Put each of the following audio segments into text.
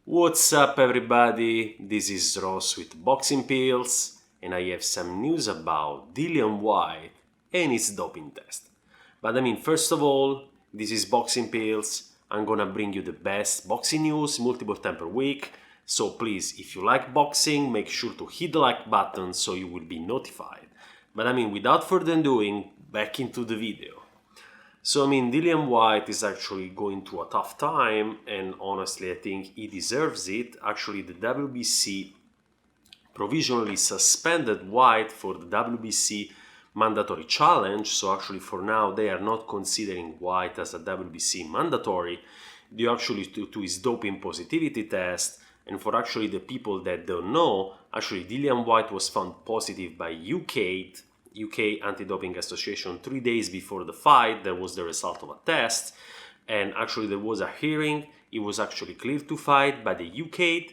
What's up, everybody? This is Ross with Boxing Pills, and I have some news about Dillian Whyte and his doping test. But first of all, this is Boxing Pills. I'm gonna bring you the best boxing news multiple times per week. So please, if you like boxing, make sure to hit the like button so you will be notified. But without further ado, back into the video. So Dillian Whyte is actually going through a tough time, and honestly I think he deserves it. Actually, the WBC provisionally suspended Whyte for the WBC mandatory challenge, so actually for now they are not considering Whyte as a WBC mandatory due actually to his doping positivity test. And for actually the people that don't know, actually Dillian Whyte was found positive by UKAD, UK Anti-Doping Association, 3 days before the fight. That was the result of a test, and actually there was a hearing. He was actually cleared to fight by the UKAD,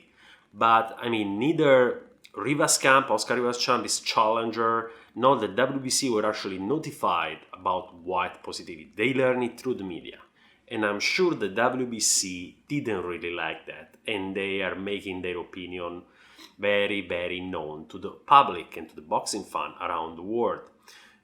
but neither Oscar Rivas-Champ, his challenger, nor the WBC were actually notified about Whyte positivity. They learned it through the media, and I'm sure the WBC didn't really like that, and they are making their opinion very, very known to the public and to the boxing fan around the world.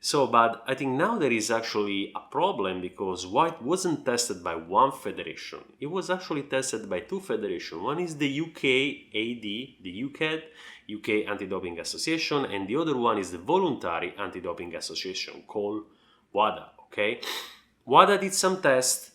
So, but I think now there is actually a problem because Whyte wasn't tested by one federation. It was actually tested by two federations. One is the UKAD, the UKAD, UK Anti-Doping Association, and the other one is the Voluntary Anti-Doping Association called VADA, okay? VADA did some tests,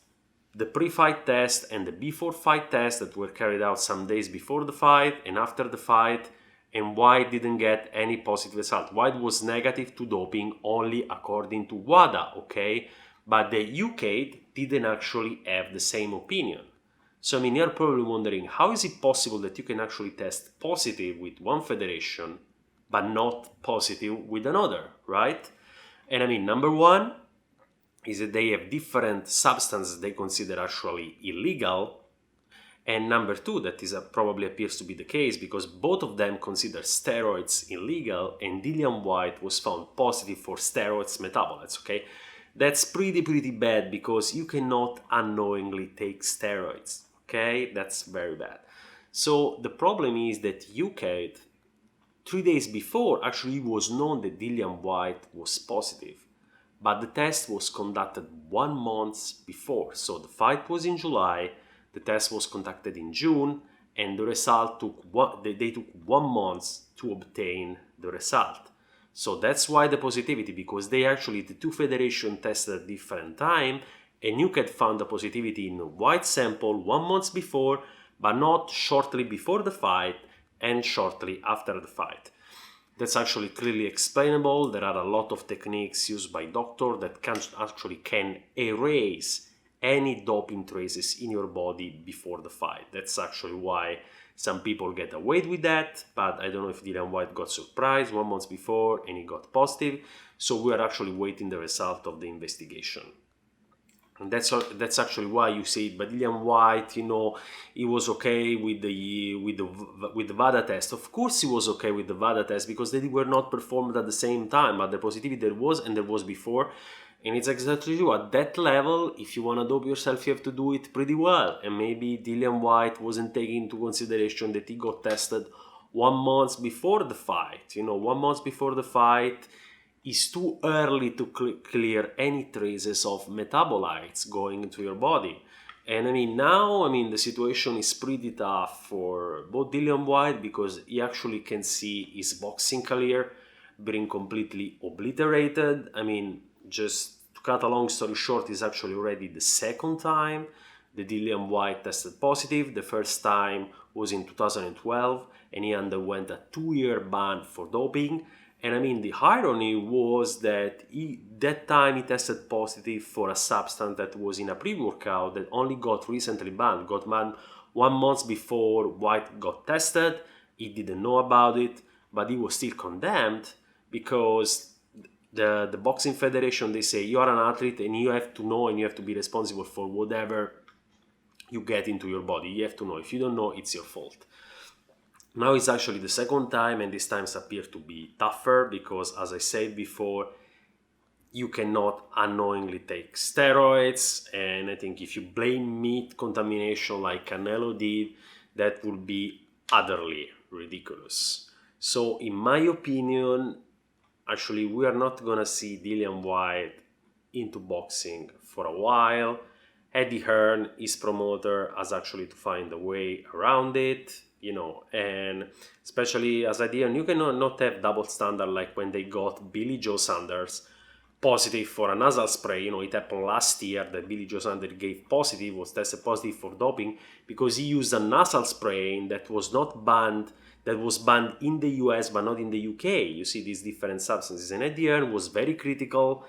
the pre-fight test and the before-fight test that were carried out some days before the fight and after the fight, and Whyte didn't get any positive result. Whyte was negative to doping only according to WADA, okay? But the UKAD didn't actually have the same opinion. So you're probably wondering, how is it possible that you can actually test positive with one federation but not positive with another, right? And number one is that they have different substances they consider actually illegal. And number two, that is probably appears to be the case because both of them consider steroids illegal, and Dillian Whyte was found positive for steroids metabolites, okay? That's pretty bad because you cannot unknowingly take steroids, okay? That's very bad. So the problem is that UKAD, 3 days before, actually was known that Dillian Whyte was positive. But the test was conducted 1 month before. So the fight was in July, the test was conducted in June, and the result they took 1 month to obtain the result. So that's why the positivity, because the two federations tested at different time, and UKAD found the positivity in a Whyte sample 1 month before, but not shortly before the fight and shortly after the fight. That's actually clearly explainable. There are a lot of techniques used by doctors that can erase any doping traces in your body before the fight. That's actually why some people get away with that, but I don't know if Dillian Whyte got surprised 1 month before and he got positive. So we are actually waiting the result of the investigation. And that's actually why you say, but Dillian Whyte, he was okay with the VADA test. Of course, he was okay with the VADA test because they were not performed at the same time. But the positivity there was before, and it's exactly true. At that level, if you want to dope yourself, you have to do it pretty well. And maybe Dillian Whyte wasn't taking into consideration that he got tested 1 month before the fight. 1 month before the fight is too early to clear any traces of metabolites going into your body. And now the situation is pretty tough for both Dillian Whyte because he actually can see his boxing career being completely obliterated. Just to cut a long story short, it's actually already the second time the Dillian Whyte tested positive. The first time was in 2012, and he underwent a 2-year ban for doping. And the irony was that that time he tested positive for a substance that was in a pre-workout that only got recently banned. Got banned 1 month before Whyte got tested. He didn't know about it, but he was still condemned because the boxing federation, they say you are an athlete and you have to know and you have to be responsible for whatever you get into your body. You have to know. If you don't know, it's your fault. Now it's actually the second time, and these times appear to be tougher because, as I said before, you cannot unknowingly take steroids. And I think if you blame meat contamination like Canelo did, that would be utterly ridiculous. So in my opinion, actually we are not gonna see Dillian Whyte into boxing for a while. Eddie Hearn, his promoter, has actually to find a way around it, you know, and especially as idea, you cannot not have double standard like when they got Billy Joe Saunders positive for a nasal spray. You know, it happened last year that Billy Joe Saunders gave positive, was tested positive for doping because he used a nasal spray that was not banned, that was banned in the US but not in the UK. You see these different substances, and Eddie Hearn was very critical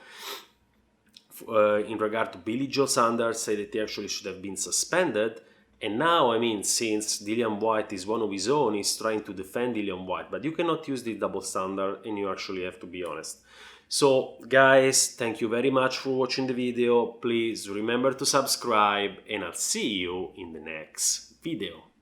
in regard to Billy Joe Saunders, said that he actually should have been suspended. And now, I mean, since Dillian Whyte is one of his own, he's trying to defend Dillian Whyte, but you cannot use the double standard, and you actually have to be honest. So guys, thank you very much for watching the video. Please remember to subscribe, and I'll see you in the next video.